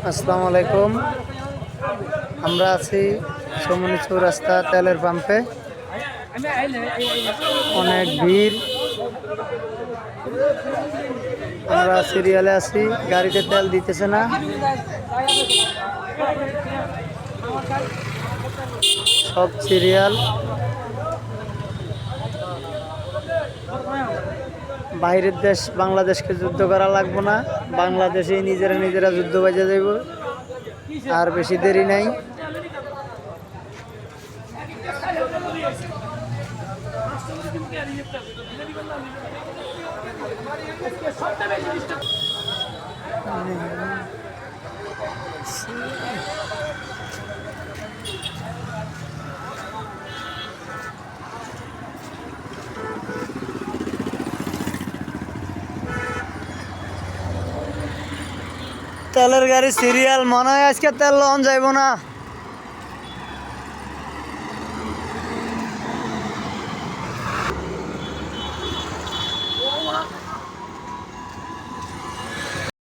আসসালামু আলাইকুম। আমরা আছি সমনি চৌরাস্তা তেলের পাম্পে। অনেক ভিড়। আমরা সিরিয়ালে আছি, গাড়িতে তেল দিতেছে না। সব সিরিয়াল। বাইরের দেশ বাংলাদেশকে যুদ্ধ করা লাগবো না, বাংলাদেশেই নিজেরা যুদ্ধ বাজে যাইব। আর বেশি দেরি নাই। তেলের গাড়ি সিরিয়াল, মনে হয় আজকে তেল লন যাইব না।